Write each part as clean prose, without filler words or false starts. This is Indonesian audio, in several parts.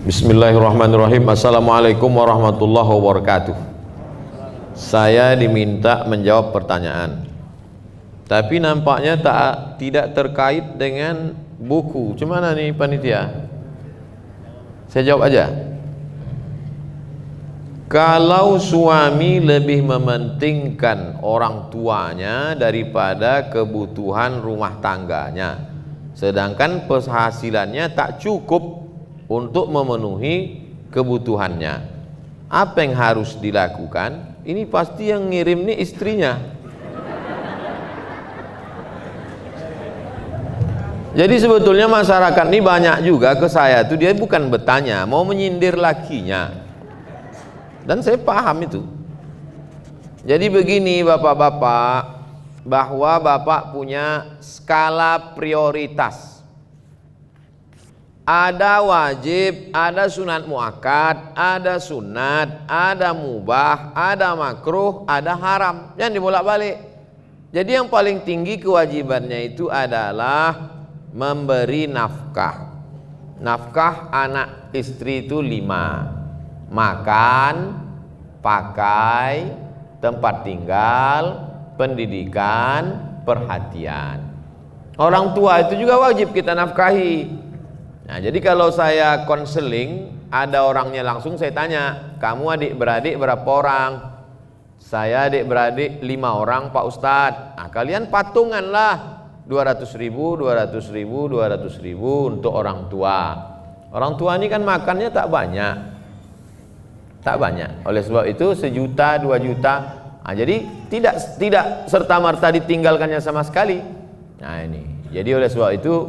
Bismillahirrahmanirrahim. Assalamualaikum warahmatullahi wabarakatuh. Saya diminta menjawab pertanyaan, tapi nampaknya tidak terkait dengan buku. Cemana nih panitia? Saya jawab aja. Kalau suami lebih mementingkan orang tuanya daripada kebutuhan rumah tangganya, sedangkan penghasilannya tak cukup untuk memenuhi kebutuhannya, apa yang harus dilakukan? Ini pasti yang ngirim nih istrinya. Jadi sebetulnya masyarakat ini banyak juga ke saya tuh, dia bukan bertanya, mau menyindir lakinya. Dan saya paham itu. Jadi begini bapak-bapak, bahwa bapak punya skala prioritas. Ada wajib, ada sunat muakkad, ada sunat, ada mubah, ada makruh, ada haram. Jangan dibolak-balik. Jadi yang paling tinggi kewajibannya itu adalah memberi nafkah. Nafkah anak istri itu 5. Makan, pakai, tempat tinggal, pendidikan, perhatian. Orang tua itu juga wajib kita nafkahi. Nah, jadi kalau saya konseling, ada orangnya langsung saya tanya, kamu adik-beradik berapa orang? Saya adik-beradik 5 orang Pak Ustadz. Nah, kalian patunganlah 200.000, 200.000, 200.000 untuk orang tua. Orang tua ini kan makannya tak banyak. Oleh sebab itu 1 juta, 2 juta. Nah, jadi tidak serta-merta ditinggalkannya sama sekali. Nah ini. Jadi oleh sebab itu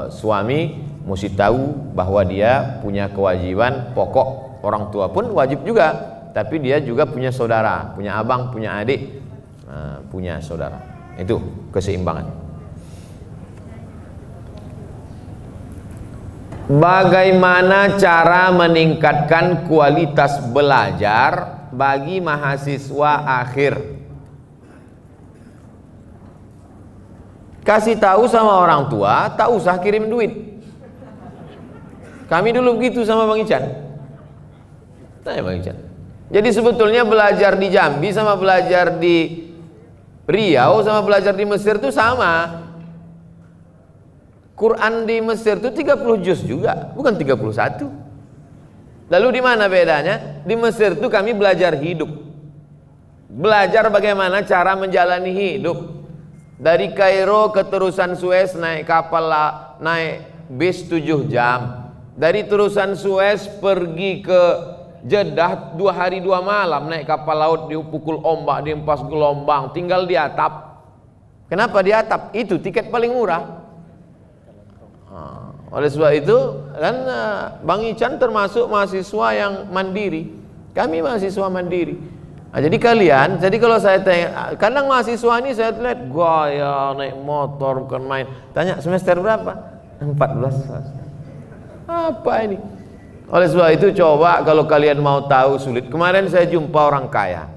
suami mesti tahu bahwa dia punya kewajiban pokok. Orang tua pun wajib juga, tapi dia juga punya saudara, punya abang, punya adik, punya saudara. Itu keseimbangan. Bagaimana cara meningkatkan kualitas belajar bagi mahasiswa akhir? Kasih tahu sama orang tua, tak usah kirim duit. Kami dulu begitu sama Bang Ican. Tanya Bang Ican. Jadi sebetulnya belajar di Jambi sama belajar di Riau sama belajar di Mesir itu sama. Quran di Mesir itu 30 juz juga, bukan 31. Lalu di mana bedanya? Di Mesir itu kami belajar hidup. Belajar bagaimana cara menjalani hidup. Dari Kairo ke terusan Suez naik kapal, naik bis 7 jam. Dari terusan Suez pergi ke Jeddah 2 hari 2 malam naik kapal laut, dipukul ombak, dihempas gelombang, tinggal di atap. Kenapa di atap? Itu tiket paling murah. Oleh sebab itu kan Bang Ican termasuk mahasiswa yang mandiri. Kami mahasiswa mandiri. Nah, jadi kalian, jadi kalau saya tanya, kadang mahasiswa ini saya lihat gaya naik motor bukan main. Tanya semester berapa? 14. Apa ini? Oleh sebab itu coba kalau kalian mau tahu sulit. Kemarin saya jumpa orang kaya.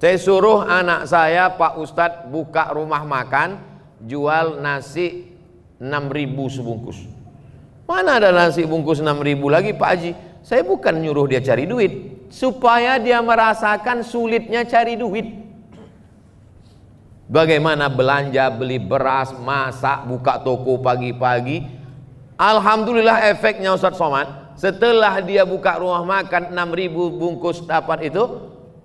Saya suruh anak saya Pak Ustadz buka rumah makan, jual nasi 6.000 sebungkus. Mana ada nasi bungkus 6.000 lagi Pak Haji? Saya bukan nyuruh dia cari duit, supaya dia merasakan sulitnya cari duit. Bagaimana belanja, beli beras, masak, buka toko pagi-pagi. Alhamdulillah efeknya Ustadz Somad, setelah dia buka rumah makan 6.000 bungkus dapat itu,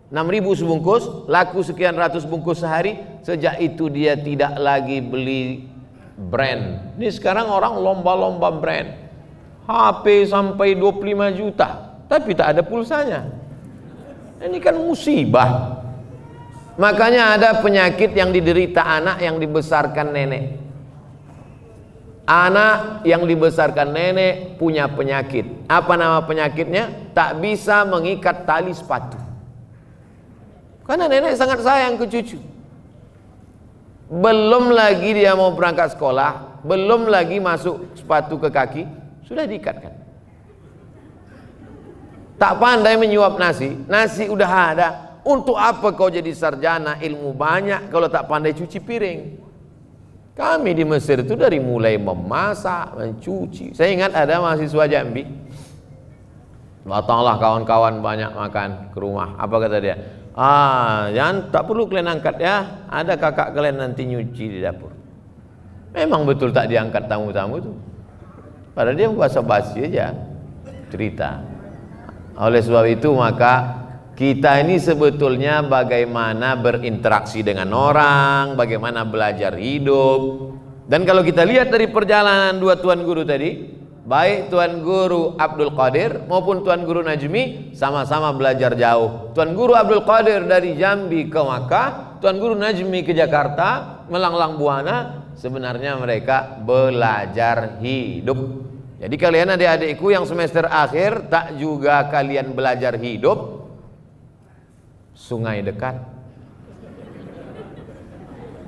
6.000 sebungkus, laku sekian ratus bungkus sehari. Sejak itu dia tidak lagi beli brand. Ini sekarang orang lomba-lomba brand. HP sampai 25 juta, tapi tak ada pulsanya. Ini kan musibah. Makanya ada penyakit yang diderita anak yang dibesarkan nenek. Anak yang dibesarkan nenek punya penyakit. Apa nama penyakitnya? Tak bisa mengikat tali sepatu. Karena nenek sangat sayang ke cucu. Belum lagi dia mau berangkat sekolah, belum lagi masuk sepatu ke kaki, sudah diikatkan. Tak pandai menyuap nasi, nasi udah ada, Untuk apa kau jadi sarjana ilmu banyak kalau tak pandai cuci piring? Kami di Mesir itu dari mulai memasak, mencuci. Saya ingat ada mahasiswa Jambi, datanglah kawan-kawan banyak makan ke rumah. Apa kata dia? Jangan, tak perlu kalian angkat ya, ada kakak kalian nanti nyuci di dapur. Memang betul tak diangkat tamu-tamu itu. Padahal dia basa-basi aja cerita. Oleh sebab itu maka kita ini sebetulnya bagaimana berinteraksi dengan orang, bagaimana belajar hidup. Dan kalau kita lihat dari perjalanan dua tuan guru tadi, baik Tuan Guru Abdul Qadir maupun Tuan Guru Najmi, sama-sama belajar jauh. Tuan Guru Abdul Qadir dari Jambi ke Makkah, Tuan Guru Najmi ke Jakarta, melanglang buana. Sebenarnya mereka belajar hidup. Jadi kalian adik-adikku yang semester akhir, tak juga kalian belajar hidup? Sungai dekat.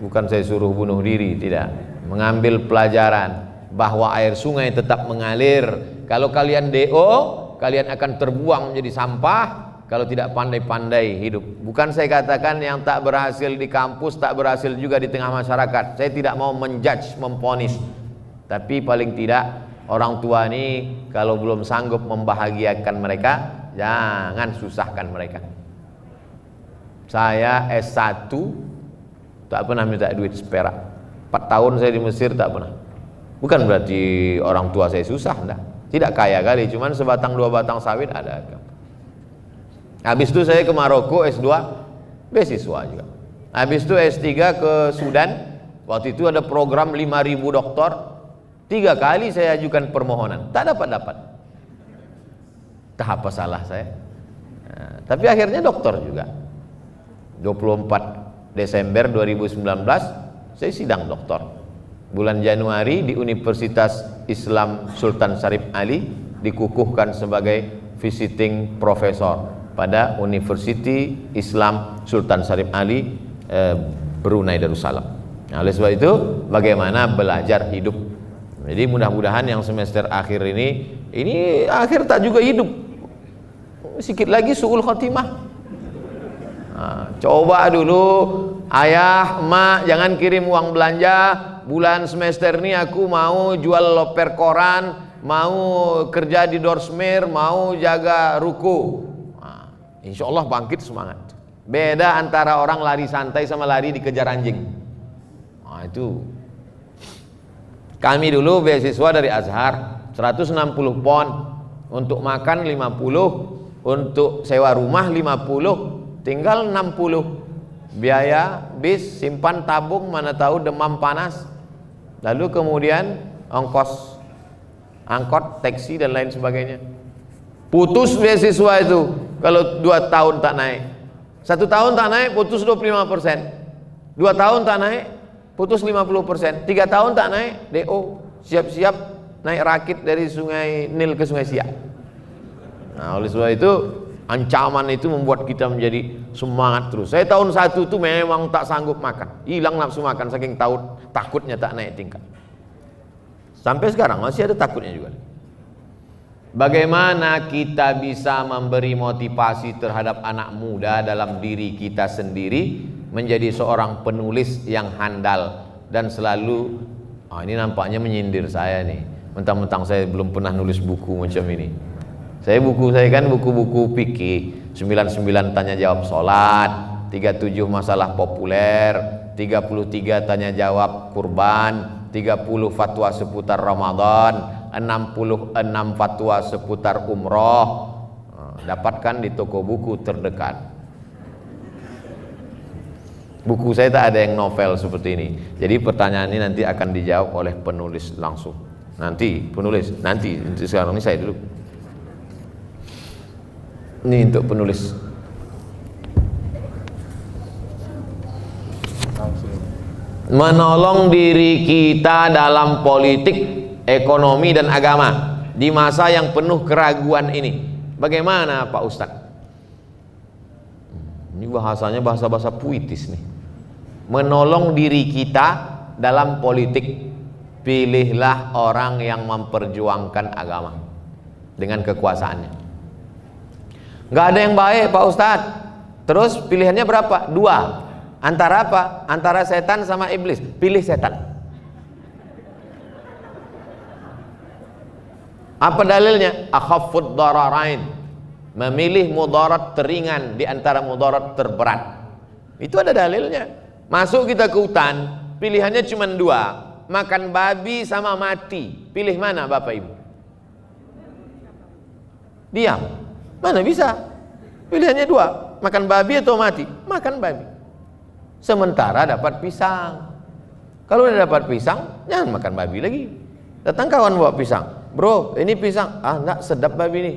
Bukan saya suruh bunuh diri, tidak. Mengambil pelajaran bahwa air sungai tetap mengalir. Kalau kalian DO, kalian akan terbuang menjadi sampah kalau tidak pandai-pandai hidup. Bukan saya katakan yang tak berhasil di kampus tak berhasil juga di tengah masyarakat. Saya tidak mau menjudge, memponis. Tapi paling tidak orang tua ini kalau belum sanggup membahagiakan mereka, jangan susahkan mereka. Saya S1 tak pernah minta duit seperak. 4 tahun saya di Mesir tak pernah. Bukan berarti orang tua saya susah, enggak. Tidak kaya kali, cuman sebatang dua batang sawit ada. Habis itu saya ke Maroko S2, beasiswa juga. Habis itu S3 ke Sudan. Waktu itu ada program 5.000 doktor. 3 kali saya ajukan permohonan, tak dapat. Tak apa salah saya. Tapi akhirnya doktor juga. 24 Desember 2019 saya sidang doktor. Bulan Januari di Universitas Islam Sultan Syarif Ali dikukuhkan sebagai visiting professor pada University Islam Sultan Syarif Ali Brunei Darussalam. Nah, oleh sebab itu bagaimana belajar hidup. Jadi mudah-mudahan yang semester akhir ini akhir tak juga hidup. Sikit lagi suul khotimah. Coba dulu ayah, emak jangan kirim uang belanja. Bulan semester ini aku mau jual loper koran, mau kerja di Dorsmer, mau jaga ruko. Insya Allah bangkit semangat. Beda antara orang lari santai sama lari dikejar anjing. Itu kami dulu beasiswa dari Azhar 160 pon, untuk makan 50, untuk sewa rumah 50, tinggal 60 biaya bis, simpan tabung, mana tahu demam panas. Lalu kemudian ongkos angkot, taksi dan lain sebagainya. Putus beasiswa itu kalau 2 tahun tak naik. 1 tahun tak naik putus 25%. 2 tahun tak naik putus 50%. 3 tahun tak naik DO, siap-siap naik rakit dari Sungai Nil ke Sungai Siak. Nah, oleh sebab itu ancaman itu membuat kita menjadi semangat terus. Saya tahun 1 itu memang tak sanggup makan, hilang nafsu makan saking takutnya tak naik tingkat. Sampai sekarang masih ada takutnya juga. Bagaimana kita bisa memberi motivasi terhadap anak muda dalam diri kita sendiri menjadi seorang penulis yang handal dan selalu ini nampaknya menyindir saya nih, mentang-mentang saya belum pernah nulis buku macam ini. Buku saya kan buku-buku fikih, 99 tanya jawab salat, 37 masalah populer, 33 tanya jawab kurban, 30 fatwa seputar Ramadan, 66 fatwa seputar umroh. Dapatkan di toko buku terdekat. Buku saya tak ada yang novel seperti ini. Jadi pertanyaan ini nanti akan dijawab oleh penulis langsung. Nanti sekarang ini saya dulu. Ini untuk penulis. Menolong diri kita dalam politik, ekonomi dan agama di masa yang penuh keraguan ini. Bagaimana Pak Ustadz? Ini bahasanya bahasa-bahasa puitis nih. Menolong diri kita dalam politik. Pilihlah orang yang memperjuangkan agama dengan kekuasaannya. Nggak ada yang baik Pak Ustadz. Terus pilihannya berapa? 2. Antara apa? Antara setan sama iblis. Pilih setan. Apa dalilnya? Akhaffud dararain. Memilih mudarat teringan di antara mudarat terberat. Itu ada dalilnya. Masuk kita ke hutan, pilihannya cuma 2. Makan babi sama mati. Pilih mana Bapak Ibu? Diam. Mana bisa? Pilihannya 2. Makan babi atau mati? Makan babi. Sementara dapat pisang. Kalau udah dapat pisang, jangan makan babi lagi. Datang kawan bawa pisang. Bro, ini pisang. Ah, enggak, sedap babi ini.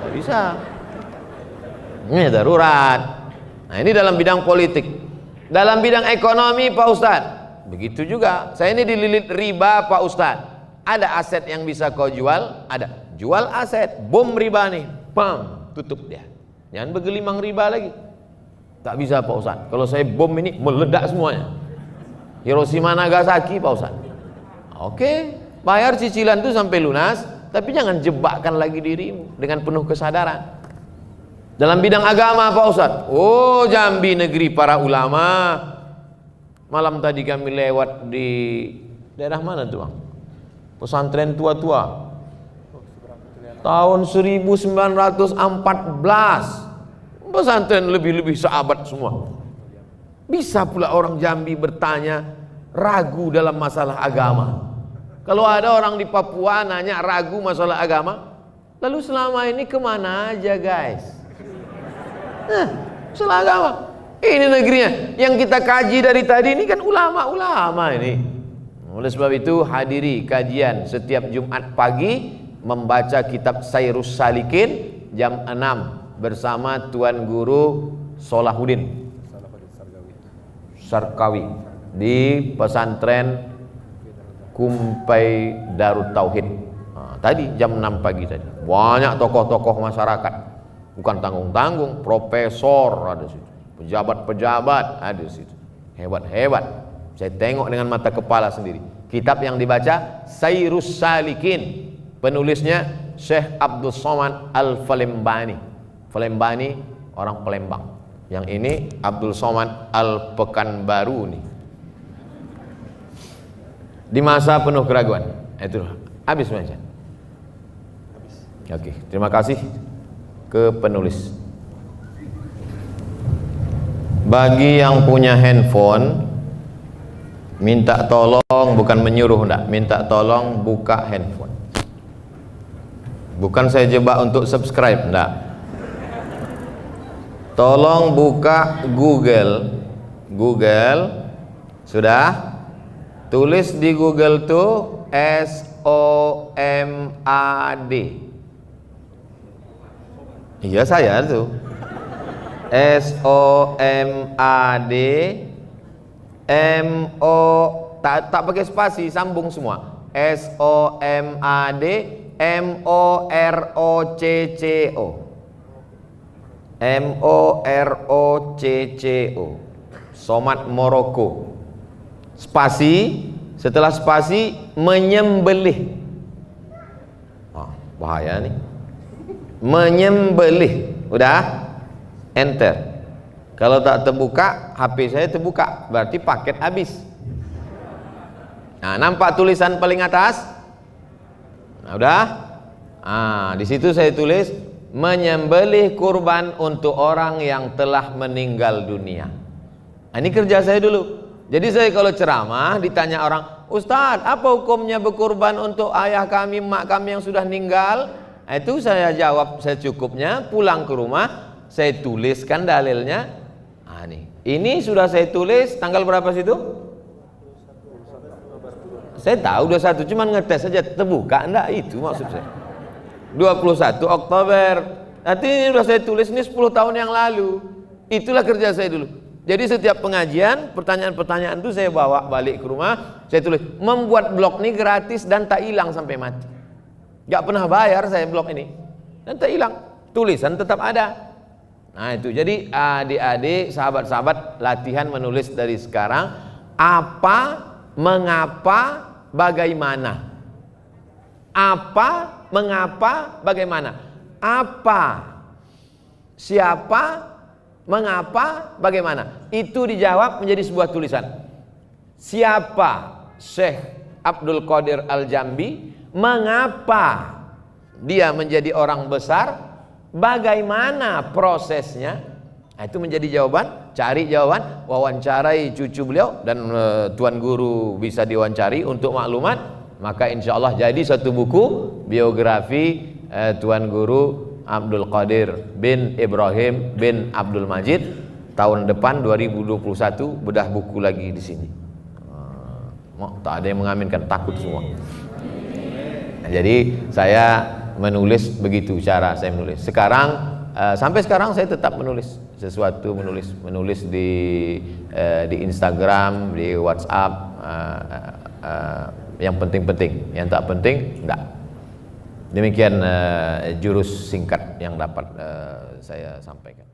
Nggak bisa. Ini darurat. Nah, ini dalam bidang politik. Dalam bidang ekonomi Pak Ustadz, begitu juga. Saya ini dililit riba Pak Ustadz. Ada aset yang bisa kau jual? Ada. Jual aset, bom riba nih. Pam, tutup dia. Jangan bergelimang riba lagi. Tak bisa Pak Ustadz. Kalau saya bom ini meledak semuanya. Hiroshima Nagasaki Pak Ustadz. Oke, bayar cicilan itu sampai lunas, tapi jangan jebakkan lagi dirimu dengan penuh kesadaran. Dalam bidang agama Pak Ustadz, oh Jambi negeri para ulama. Malam tadi kami lewat di daerah mana tuh Bang? Pesantren tua-tua. Tahun 1914. Pesantren lebih-lebih sahabat semua. Bisa pula orang Jambi bertanya, ragu dalam masalah agama. Kalau ada orang di Papua nanya ragu masalah agama, lalu selama ini kemana aja guys? Masalah agama. Ini negerinya. Yang kita kaji dari tadi ini kan ulama-ulama ini. Oleh sebab itu hadiri kajian setiap Jumat pagi, membaca kitab Sairus Salikin jam 6 bersama Tuan Guru Solahuddin Sarkawi di pesantren Kumpai Darut Tauhid. Tadi jam 6 pagi tadi. Banyak tokoh-tokoh masyarakat. Bukan tanggung-tanggung, profesor ada situ. Pejabat-pejabat ada situ. Hebat-hebat. Saya tengok dengan mata kepala sendiri. Kitab yang dibaca Sairus Salikin. Penulisnya Syekh Abdul Somad Al-Falembani. Falembani orang Palembang. Yang ini Abdul Somad Al-Pekanbaru nih. Di masa penuh keraguan. Itu habis baca. Oke, terima kasih ke penulis. Bagi yang punya handphone, minta tolong, bukan menyuruh enggak, minta tolong buka handphone. Bukan saya jebak untuk subscribe, enggak. Tolong buka Google. Google sudah? Tulis di Google tuh SOMAD. Iya saya tuh. SOMAD MO tak pakai spasi, sambung semua. SOMAD MOROCCO. MOROCCO. Somat Moroko. Spasi, setelah spasi menyembelih. Bahaya nih. Menyembelih. Udah? Enter. Kalau tak terbuka, HP saya terbuka, berarti paket habis. Nah, nampak tulisan paling atas? Nah, udah? Di situ saya tulis menyembelih kurban untuk orang yang telah meninggal dunia. Nah, ini kerja saya dulu. Jadi saya kalau ceramah ditanya orang, Ustadz, apa hukumnya berkurban untuk ayah kami, mak kami yang sudah meninggal? Nah, itu saya jawab secukupnya, pulang ke rumah, saya tuliskan dalilnya. Nah, ini sudah saya tulis tanggal berapa situ? Saya tahu 21, cuman ngetes saja, terbuka enggak, itu maksud saya. 21 Oktober. Nanti ini sudah saya tulis, ini 10 tahun yang lalu. Itulah kerja saya dulu. Jadi setiap pengajian, pertanyaan-pertanyaan itu saya bawa balik ke rumah, saya tulis. Membuat blog ini gratis dan tak hilang sampai mati. Gak pernah bayar saya blog ini. Dan tak hilang. Tulisan tetap ada. Nah itu, jadi adik-adik, sahabat-sahabat, latihan menulis dari sekarang. Apa, mengapa, bagaimana. Apa, mengapa, bagaimana. Apa, siapa, Mengapa? Bagaimana? Itu dijawab menjadi sebuah tulisan. Siapa Syekh Abdul Qadir Al-Jambi? Mengapa dia menjadi orang besar? Bagaimana prosesnya? Nah, itu menjadi jawaban. Cari jawaban, wawancarai cucu beliau, dan Tuan Guru bisa diwawancari untuk maklumat. Maka insya Allah jadi satu buku biografi Tuan Guru Abdul Qadir bin Ibrahim bin Abdul Majid. Tahun depan 2021 bedah buku lagi di sini. Tak ada yang mengaminkan, takut semua. Nah, jadi saya menulis begitu cara saya menulis. Sekarang sampai sekarang saya tetap menulis sesuatu, menulis di Instagram, di WhatsApp, yang penting-penting, yang tak penting enggak. Demikian jurus singkat yang dapat saya sampaikan.